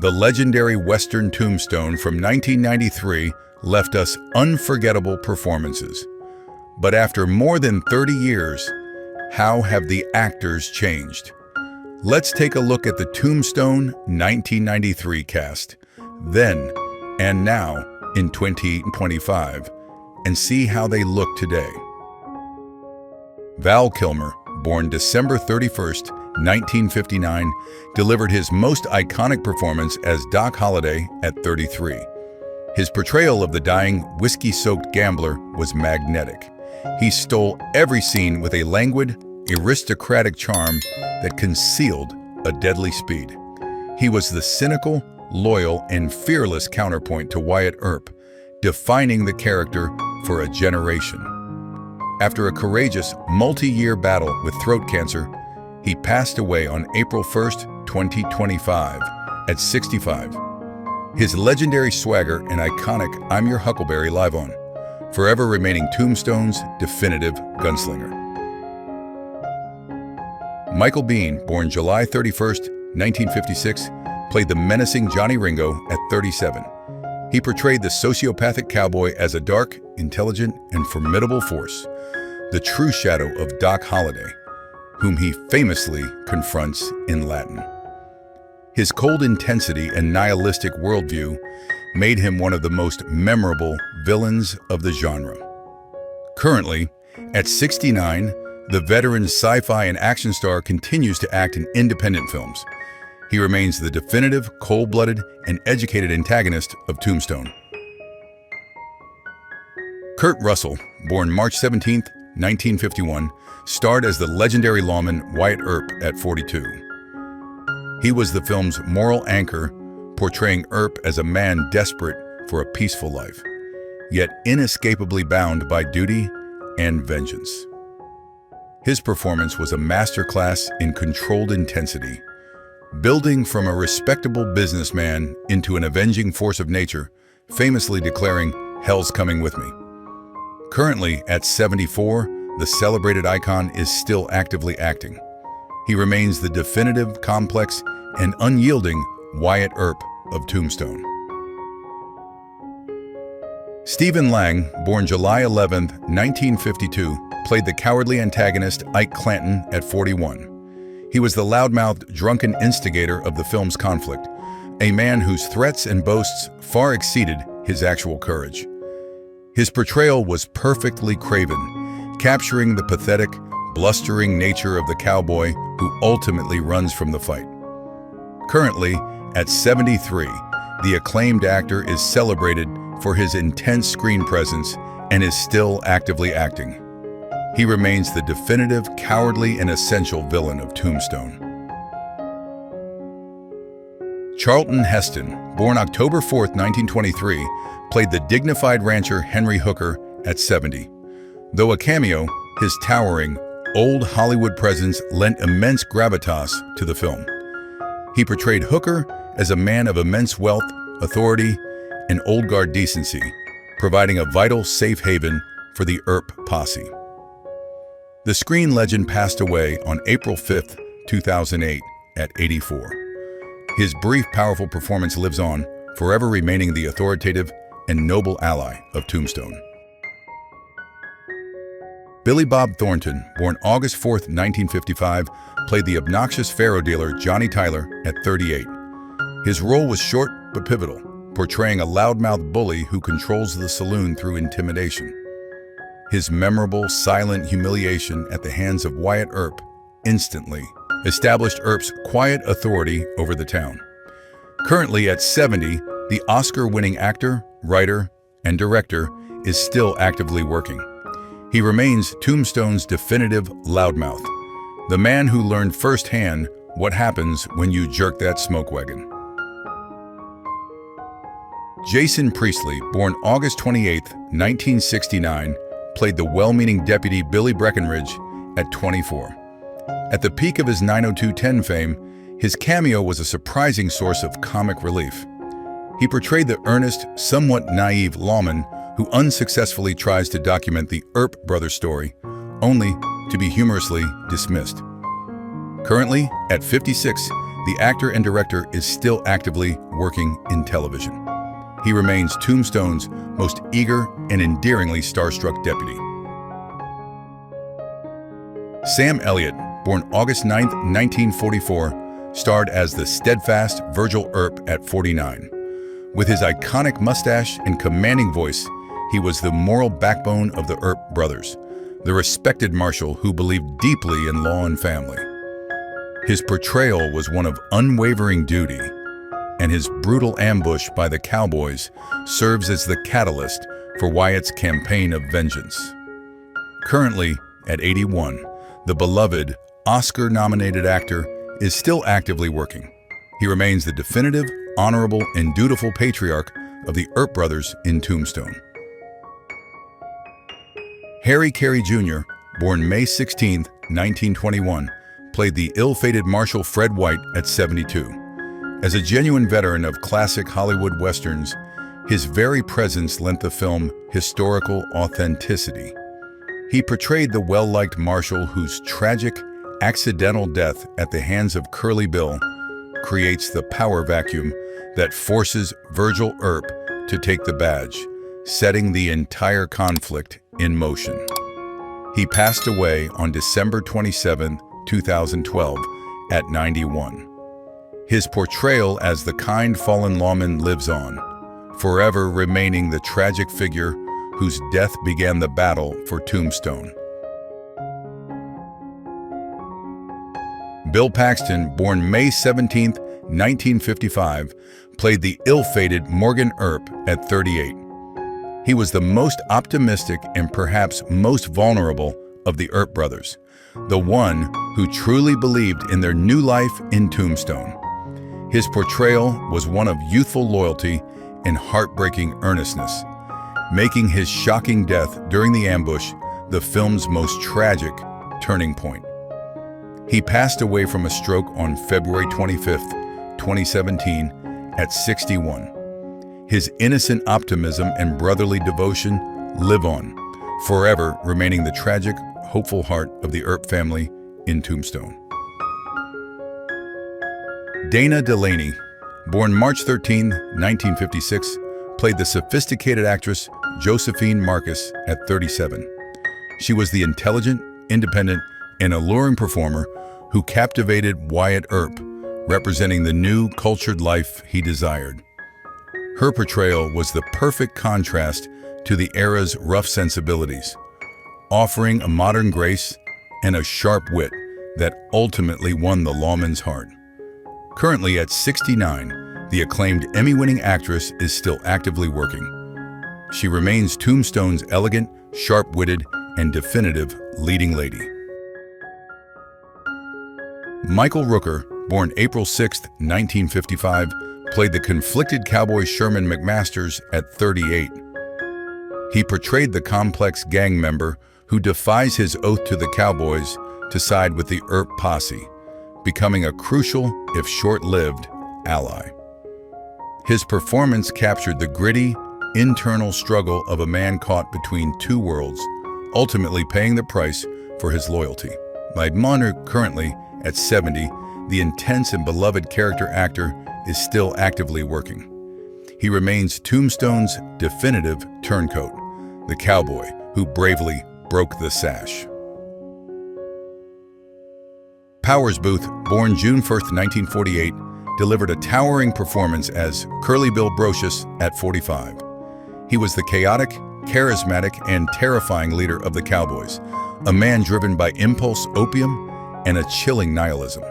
The legendary Western Tombstone from 1993 left us unforgettable performances. But after more than 30 years, how have the actors changed? Let's take a look at the Tombstone 1993 cast, then and now in 2025, and see how they look today. Val Kilmer, born December 31st, 1959, delivered his most iconic performance as Doc Holliday at 33. His portrayal of the dying, whiskey-soaked gambler was magnetic. He stole every scene with a languid, aristocratic charm that concealed a deadly speed. He was the cynical, loyal, and fearless counterpoint to Wyatt Earp, defining the character for a generation. After a courageous, multi-year battle with throat cancer, he passed away on April 1st, 2025, at 65. His legendary swagger and iconic "I'm Your Huckleberry" live on, forever remaining Tombstone's definitive gunslinger. Michael Biehn, born July 31st, 1956, played the menacing Johnny Ringo at 37. He portrayed the sociopathic cowboy as a dark, intelligent, and formidable force, the true shadow of Doc Holliday, whom he famously confronts in Latin. His cold intensity and nihilistic worldview made him one of the most memorable villains of the genre. Currently, at 69, the veteran sci-fi and action star continues to act in independent films. He remains the definitive, cold-blooded, and educated antagonist of Tombstone. Kurt Russell, born March 17, 1951, starred as the legendary lawman Wyatt Earp at 42. He was the film's moral anchor, portraying Earp as a man desperate for a peaceful life, yet inescapably bound by duty and vengeance. His performance was a masterclass in controlled intensity, building from a respectable businessman into an avenging force of nature, famously declaring, "Hell's coming with me." Currently, at 74, the celebrated icon is still actively acting. He remains the definitive, complex, and unyielding Wyatt Earp of Tombstone. Stephen Lang, born July 11, 1952, played the cowardly antagonist Ike Clanton at 41. He was the loudmouthed, drunken instigator of the film's conflict, a man whose threats and boasts far exceeded his actual courage. His portrayal was perfectly craven, capturing the pathetic, blustering nature of the cowboy who ultimately runs from the fight. Currently, at 73, the acclaimed actor is celebrated for his intense screen presence and is still actively acting. He remains the definitive, cowardly, and essential villain of Tombstone. Charlton Heston, born October 4, 1923, played the dignified rancher Henry Hooker at 70. Though a cameo, his towering, old Hollywood presence lent immense gravitas to the film. He portrayed Hooker as a man of immense wealth, authority, and old guard decency, providing a vital safe haven for the Earp posse. The screen legend passed away on April 5, 2008, at 84. His brief, powerful performance lives on, forever remaining the authoritative and noble ally of Tombstone. Billy Bob Thornton, born August 4, 1955, played the obnoxious faro dealer Johnny Tyler at 38. His role was short but pivotal, portraying a loudmouth bully who controls the saloon through intimidation. His memorable, silent humiliation at the hands of Wyatt Earp instantly established Earp's quiet authority over the town. Currently at 70, the Oscar-winning actor, writer, and director is still actively working. He remains Tombstone's definitive loudmouth, the man who learned firsthand what happens when you jerk that smoke wagon. Jason Priestley, born August 28, 1969, played the well-meaning deputy Billy Breckenridge at 24. At the peak of his 90210 fame, his cameo was a surprising source of comic relief. He portrayed the earnest, somewhat naive lawman who unsuccessfully tries to document the Earp brothers' story, only to be humorously dismissed. Currently, at 56, the actor and director is still actively working in television. He remains Tombstone's most eager and endearingly starstruck deputy. Sam Elliott, born August 9, 1944, starred as the steadfast Virgil Earp at 49. With his iconic mustache and commanding voice, he was the moral backbone of the Earp brothers, the respected marshal who believed deeply in law and family. His portrayal was one of unwavering duty, and his brutal ambush by the cowboys serves as the catalyst for Wyatt's campaign of vengeance. Currently, at 81, the beloved, Oscar-nominated actor is still actively working. He remains the definitive, honorable, and dutiful patriarch of the Earp brothers in Tombstone. Harry Carey Jr., born May 16, 1921, played the ill-fated Marshal Fred White at 72. As a genuine veteran of classic Hollywood westerns, his very presence lent the film historical authenticity. He portrayed the well-liked marshal whose tragic, accidental death at the hands of Curly Bill creates the power vacuum that forces Virgil Earp to take the badge, setting the entire conflict in motion. He passed away on December 27, 2012, at 91. His portrayal as the kind fallen lawman lives on, forever remaining the tragic figure whose death began the battle for Tombstone. Bill Paxton, born May 17, 1955, played the ill-fated Morgan Earp at 38. He was the most optimistic and perhaps most vulnerable of the Earp brothers, the one who truly believed in their new life in Tombstone. His portrayal was one of youthful loyalty and heartbreaking earnestness, making his shocking death during the ambush the film's most tragic turning point. He passed away from a stroke on February 25, 2017, at 61. His innocent optimism and brotherly devotion live on, forever remaining the tragic, hopeful heart of the Earp family in Tombstone. Dana Delaney, born March 13, 1956, played the sophisticated actress Josephine Marcus at 37. She was the intelligent, independent, and alluring performer who captivated Wyatt Earp, representing the new, cultured life he desired. Her portrayal was the perfect contrast to the era's rough sensibilities, offering a modern grace and a sharp wit that ultimately won the lawman's heart. Currently at 69, the acclaimed Emmy-winning actress is still actively working. She remains Tombstone's elegant, sharp-witted, and definitive leading lady. Michael Rooker, born April 6, 1955, played the conflicted cowboy Sherman McMasters at 38. He portrayed the complex gang member who defies his oath to the cowboys to side with the Earp posse, becoming a crucial, if short-lived, ally. His performance captured the gritty, internal struggle of a man caught between two worlds, ultimately paying the price for his loyalty. By Monner, currently at 70, the intense and beloved character actor is still actively working. He remains Tombstone's definitive turncoat, the cowboy who bravely broke the sash. Powers Booth, born June 1, 1948, delivered a towering performance as Curly Bill Brocious at 45. He was the chaotic, charismatic, and terrifying leader of the Cowboys, a man driven by impulse opium and a chilling nihilism.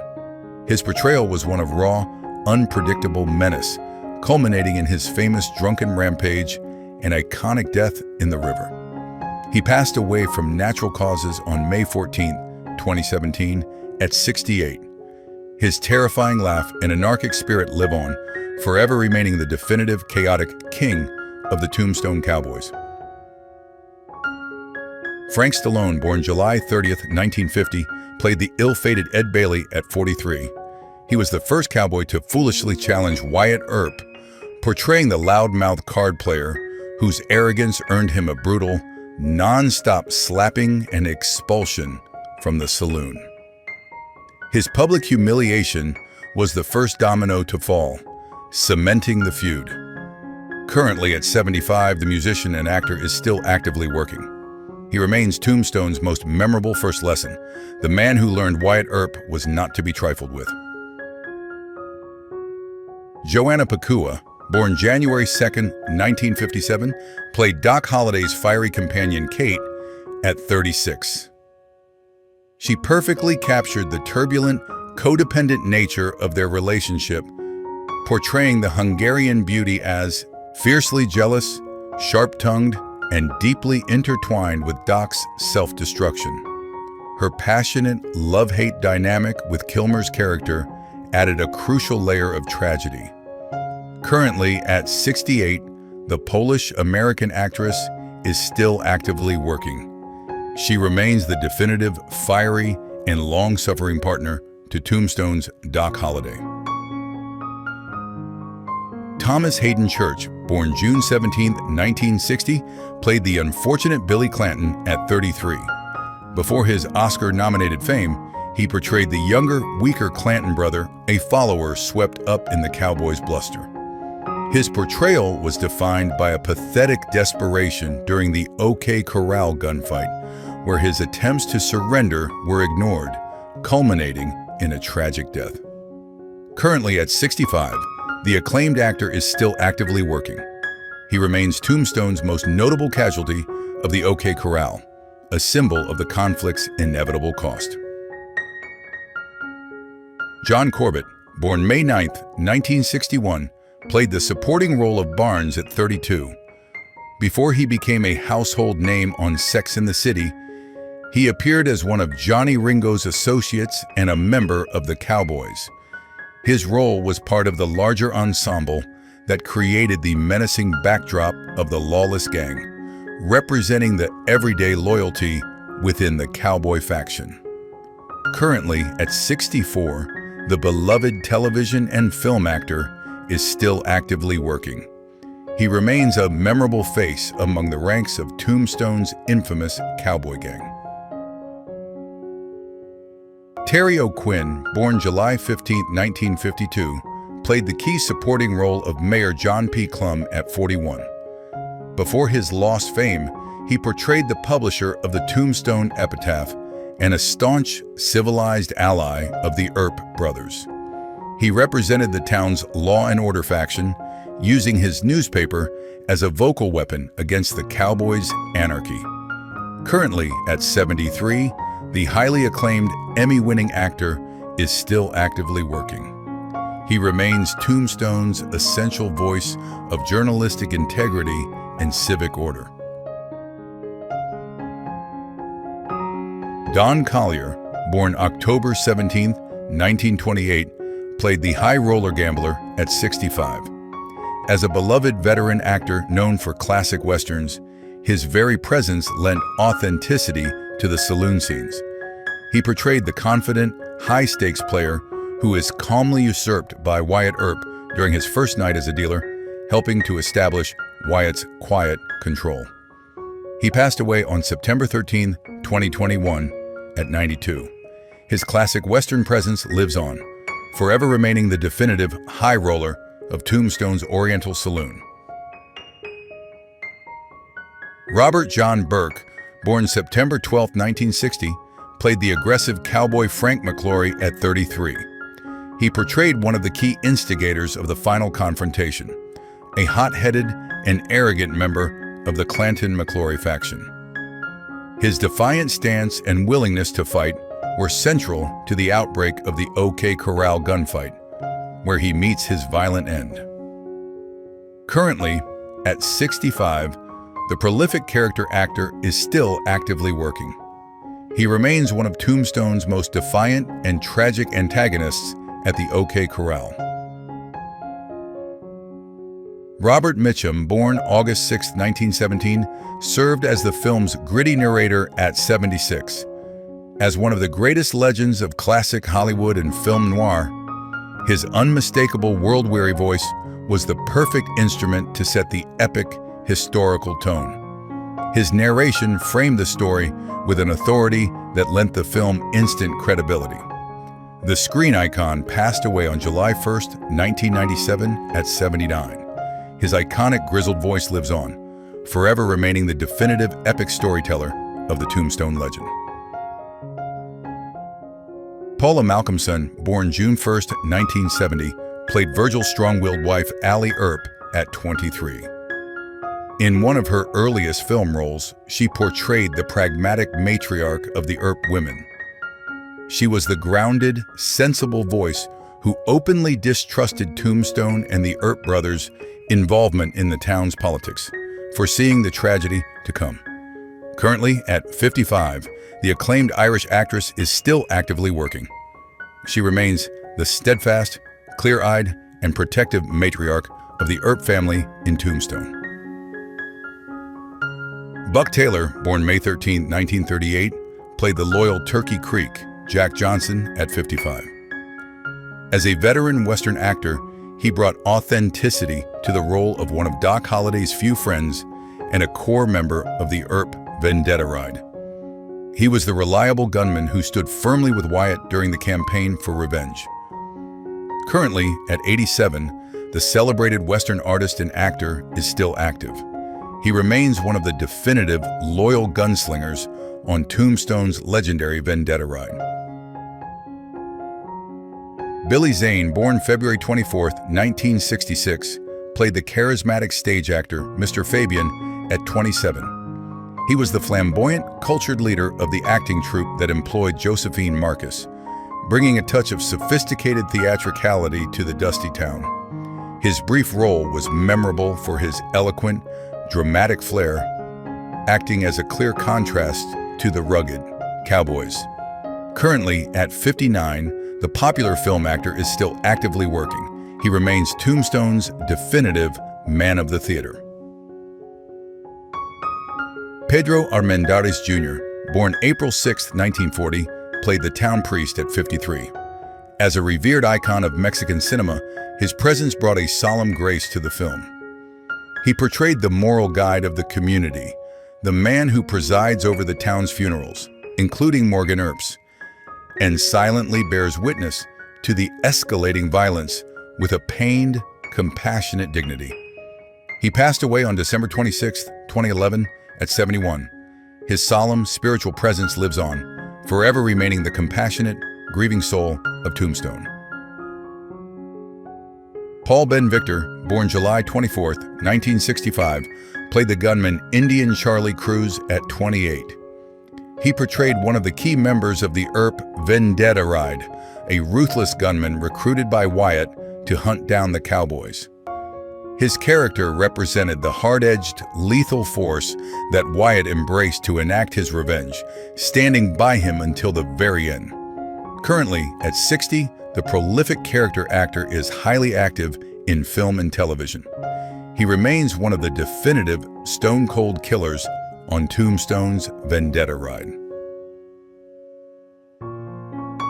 His portrayal was one of raw, unpredictable menace, culminating in his famous drunken rampage and iconic death in the river. He passed away from natural causes on May 14, 2017, at 68. His terrifying laugh and anarchic spirit live on, forever remaining the definitive chaotic king of the Tombstone Cowboys. Frank Stallone, born July 30, 1950, played the ill-fated Ed Bailey at 43. He was the first cowboy to foolishly challenge Wyatt Earp, portraying the loudmouth card player whose arrogance earned him a brutal, non-stop slapping and expulsion from the saloon. His public humiliation was the first domino to fall, cementing the feud. Currently at 75, the musician and actor is still actively working. He remains Tombstone's most memorable first lesson. The man who learned Wyatt Earp was not to be trifled with. Joanna Pakua, born January 2, 1957, played Doc Holliday's fiery companion Kate at 36. She perfectly captured the turbulent, codependent nature of their relationship, portraying the Hungarian beauty as fiercely jealous, sharp-tongued, and deeply intertwined with Doc's self-destruction. Her passionate love-hate dynamic with Kilmer's character added a crucial layer of tragedy. Currently at 68, the Polish-American actress is still actively working. She remains the definitive, fiery, and long-suffering partner to Tombstone's Doc Holliday. Thomas Hayden Church, born June 17, 1960, played the unfortunate Billy Clanton at 33. Before his Oscar-nominated fame, he portrayed the younger, weaker Clanton brother, a follower swept up in the cowboy's bluster. His portrayal was defined by a pathetic desperation during the OK Corral gunfight, where his attempts to surrender were ignored, culminating in a tragic death. Currently at 65, the acclaimed actor is still actively working. He remains Tombstone's most notable casualty of the OK Corral, a symbol of the conflict's inevitable cost. John Corbett, born May 9, 1961, played the supporting role of Barnes at 32. Before he became a household name on Sex and the City, he appeared as one of Johnny Ringo's associates and a member of the Cowboys. His role was part of the larger ensemble that created the menacing backdrop of the lawless gang, representing the everyday loyalty within the cowboy faction. Currently at 64, the beloved television and film actor is still actively working. He remains a memorable face among the ranks of Tombstone's infamous cowboy gang. Terry O'Quinn, born July 15, 1952, played the key supporting role of Mayor John P. Clum at 41. Before his lost fame, he portrayed the publisher of the Tombstone Epitaph and a staunch, civilized ally of the Earp brothers. He represented the town's law and order faction, using his newspaper as a vocal weapon against the Cowboys' anarchy. Currently at 73, the highly acclaimed Emmy-winning actor is still actively working. He remains Tombstone's essential voice of journalistic integrity and civic order. Don Collier, born October 17, 1928, played the high roller gambler at 65. As a beloved veteran actor known for classic westerns, his very presence lent authenticity to the saloon scenes. He portrayed the confident, high-stakes player who is calmly usurped by Wyatt Earp during his first night as a dealer, helping to establish Wyatt's quiet control. He passed away on September 13, 2021, at 92. His classic Western presence lives on, forever remaining the definitive high roller of Tombstone's Oriental Saloon. Robert John Burke, born September 12, 1960, played the aggressive cowboy Frank McClory at 33. He portrayed one of the key instigators of the final confrontation, a hot-headed and arrogant member of the Clanton-McClory faction. His defiant stance and willingness to fight were central to the outbreak of the OK Corral gunfight, where he meets his violent end. Currently, at 65, the prolific character actor is still actively working. He remains one of Tombstone's most defiant and tragic antagonists at the OK Corral. Robert Mitchum, born August 6, 1917, served as the film's gritty narrator at 76. As one of the greatest legends of classic Hollywood and film noir, his unmistakable world-weary voice was the perfect instrument to set the epic, historical tone. His narration framed the story with an authority that lent the film instant credibility. The screen icon passed away on July 1st, 1997 at 79. His iconic grizzled voice lives on, forever remaining the definitive epic storyteller of the Tombstone legend. Paula Malcolmson, born June 1st, 1970, played Virgil's strong-willed wife Allie Earp at 23. In one of her earliest film roles, she portrayed the pragmatic matriarch of the Earp women. She was the grounded, sensible voice who openly distrusted Tombstone and the Earp brothers' involvement in the town's politics, foreseeing the tragedy to come. Currently, at 55, the acclaimed Irish actress is still actively working. She remains the steadfast, clear-eyed, and protective matriarch of the Earp family in Tombstone. Buck Taylor, born May 13, 1938, played the loyal Turkey Creek Jack Johnson at 55. As a veteran Western actor, he brought authenticity to the role of one of Doc Holliday's few friends and a core member of the Earp vendetta ride. He was the reliable gunman who stood firmly with Wyatt during the campaign for revenge. Currently, at 87, the celebrated Western artist and actor is still active. He remains one of the definitive, loyal gunslingers on Tombstone's legendary vendetta ride. Billy Zane, born February 24, 1966, played the charismatic stage actor Mr. Fabian at 27. He was the flamboyant, cultured leader of the acting troupe that employed Josephine Marcus, bringing a touch of sophisticated theatricality to the dusty town. His brief role was memorable for his eloquent, dramatic flair, acting as a clear contrast to the rugged cowboys. Currently, at 59, the popular film actor is still actively working. He remains Tombstone's definitive man of the theater. Pedro Armendariz Jr., born April 6, 1940, played the town priest at 53. As a revered icon of Mexican cinema, his presence brought a solemn grace to the film. He portrayed the moral guide of the community, the man who presides over the town's funerals, including Morgan Earp's, and silently bears witness to the escalating violence with a pained, compassionate dignity. He passed away on December 26, 2011, at 71. His solemn, spiritual presence lives on, forever remaining the compassionate, grieving soul of Tombstone. Paul Ben Victor, born July 24, 1965, played the gunman Indian Charlie Cruz at 28. He portrayed one of the key members of the Earp vendetta ride, a ruthless gunman recruited by Wyatt to hunt down the cowboys. His character represented the hard-edged, lethal force that Wyatt embraced to enact his revenge, standing by him until the very end. Currently, at 60, the prolific character actor is highly active in film and television. He remains one of the definitive stone-cold killers on Tombstone's vendetta ride.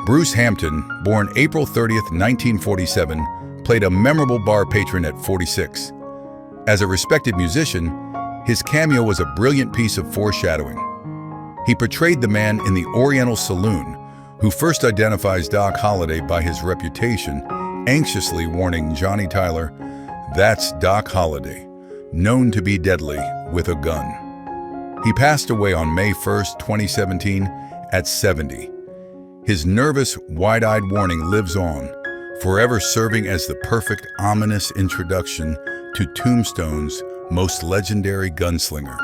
Bruce Hampton, born April 30, 1947, played a memorable bar patron at 46. As a respected musician, his cameo was a brilliant piece of foreshadowing. He portrayed the man in the Oriental Saloon who first identifies Doc Holliday by his reputation, anxiously warning Johnny Tyler, "That's Doc Holliday, known to be deadly with a gun." He passed away on May 1, 2017, at 70. His nervous, wide-eyed warning lives on, forever serving as the perfect, ominous introduction to Tombstone's most legendary gunslinger.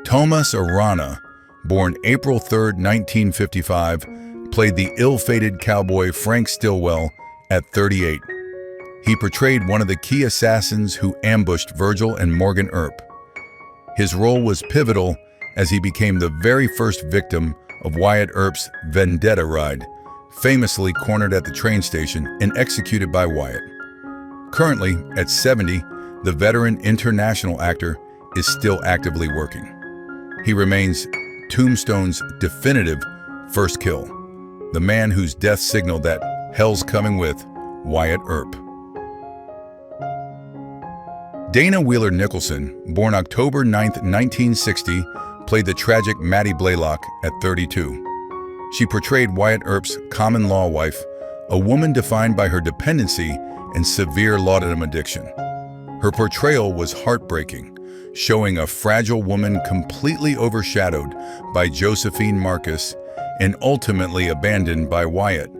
Thomas Arana, born April 3, 1955, played the ill-fated cowboy Frank Stillwell at 38. He portrayed one of the key assassins who ambushed Virgil and Morgan Earp. His role was pivotal as he became the very first victim of Wyatt Earp's vendetta ride, famously cornered at the train station and executed by Wyatt. Currently, at 70, the veteran international actor is still actively working. He remains Tombstone's definitive first kill, the man whose death signaled that hell's coming with Wyatt Earp. Dana Wheeler Nicholson, born October 9, 1960, played the tragic Mattie Blaylock at 32. She portrayed Wyatt Earp's common-law wife, a woman defined by her dependency and severe laudanum addiction. Her portrayal was heartbreaking, showing a fragile woman completely overshadowed by Josephine Marcus and ultimately abandoned by Wyatt,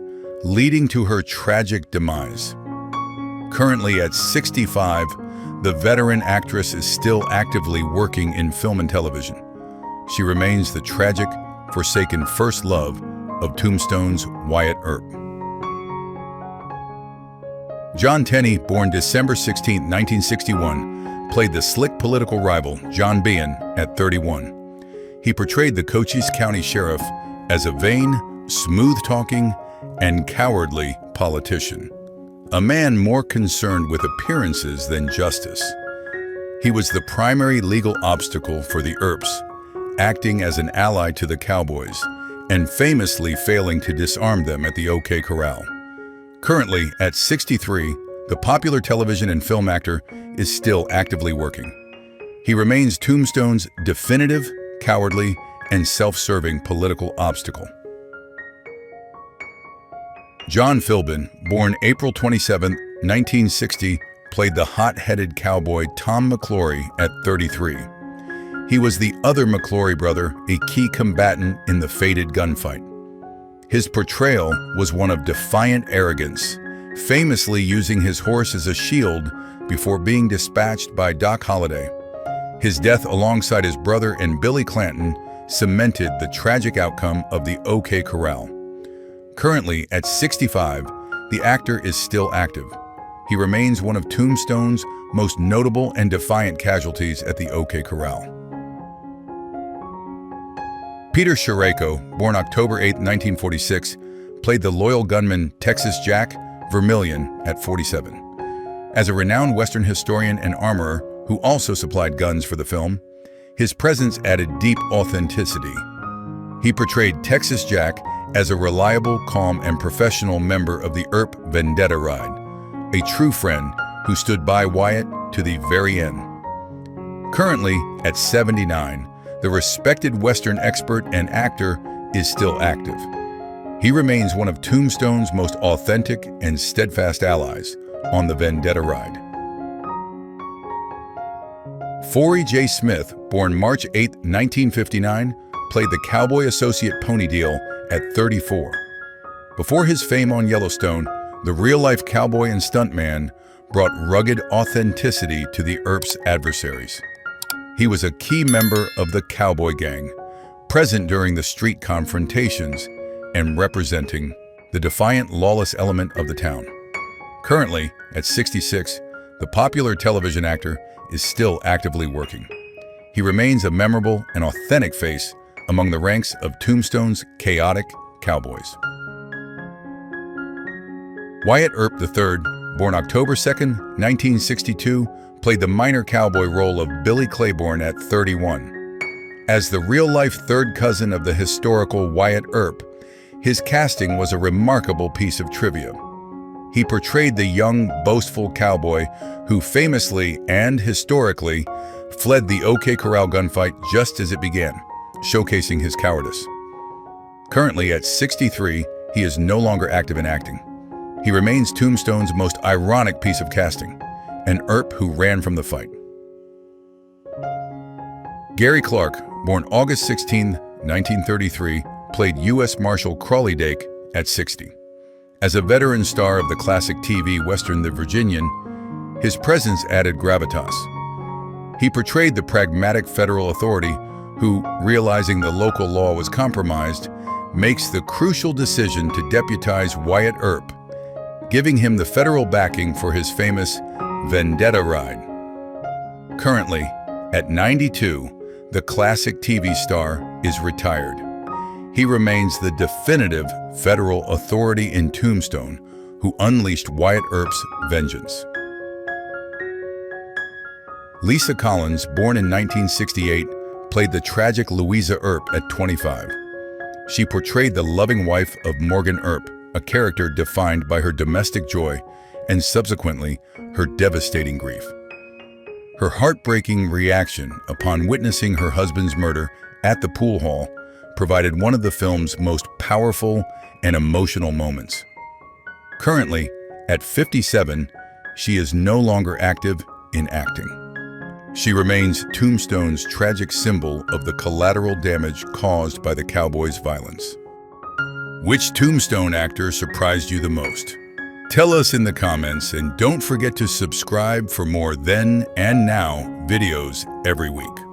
leading to her tragic demise. Currently at 65, the veteran actress is still actively working in film and television. She remains the tragic, forsaken first love of Tombstone's Wyatt Earp. John Tenney, born December 16, 1961, played the slick political rival John Behan at 31. He portrayed the Cochise County Sheriff as a vain, smooth-talking, and cowardly politician, a man more concerned with appearances than justice. He was the primary legal obstacle for the Earps, acting as an ally to the cowboys, and famously failing to disarm them at the OK Corral. Currently, at 63, the popular television and film actor is still actively working. He remains Tombstone's definitive, cowardly, and self-serving political obstacle. John Philbin, born April 27, 1960, played the hot-headed cowboy Tom McClory at 33. He was the other McClory brother, a key combatant in the fated gunfight. His portrayal was one of defiant arrogance, famously using his horse as a shield before being dispatched by Doc Holliday. His death alongside his brother and Billy Clanton cemented the tragic outcome of the OK Corral. Currently, at 65, the actor is still active. He remains one of Tombstone's most notable and defiant casualties at the OK Corral. Peter Sherayko, born October 8, 1946, played the loyal gunman Texas Jack Vermillion at 47. As a renowned Western historian and armorer who also supplied guns for the film, his presence added deep authenticity. He portrayed Texas Jack as a reliable, calm, and professional member of the Earp Vendetta Ride, a true friend who stood by Wyatt to the very end. Currently, at 79, the respected Western expert and actor is still active. He remains one of Tombstone's most authentic and steadfast allies on the Vendetta Ride. Forey J. Smith, born March 8, 1959, played the cowboy associate Pony Deal at 34. Before his fame on Yellowstone, the real-life cowboy and stuntman brought rugged authenticity to the Earp's adversaries. He was a key member of the Cowboy Gang, present during the street confrontations and representing the defiant, lawless element of the town. Currently, at 66, the popular television actor is still actively working. He remains a memorable and authentic face among the ranks of Tombstone's chaotic cowboys. Wyatt Earp III, born October 2, 1962, played the minor cowboy role of Billy Claiborne at 31. As the real-life third cousin of the historical Wyatt Earp, his casting was a remarkable piece of trivia. He portrayed the young, boastful cowboy who famously and historically fled the OK Corral gunfight just as it began, showcasing his cowardice. Currently at 63, he is no longer active in acting. He remains Tombstone's most ironic piece of casting, an Earp who ran from the fight. Gary Clark, born August 16, 1933, played U.S. Marshal Crawley Dake at 60. As a veteran star of the classic TV Western The Virginian, his presence added gravitas. He portrayed the pragmatic federal authority who, realizing the local law was compromised, makes the crucial decision to deputize Wyatt Earp, giving him the federal backing for his famous Vendetta Ride. Currently, at 92, the classic TV star is retired. He remains the definitive federal authority in Tombstone who unleashed Wyatt Earp's vengeance. Lisa Collins, born in 1968, played the tragic Louisa Earp at 25. She portrayed the loving wife of Morgan Earp, a character defined by her domestic joy and subsequently her devastating grief. Her heartbreaking reaction upon witnessing her husband's murder at the pool hall provided one of the film's most powerful and emotional moments. Currently, at 57, she is no longer active in acting. She remains Tombstone's tragic symbol of the collateral damage caused by the cowboys' violence. Which Tombstone actor surprised you the most? Tell us in the comments, and don't forget to subscribe for more Then and Now videos every week.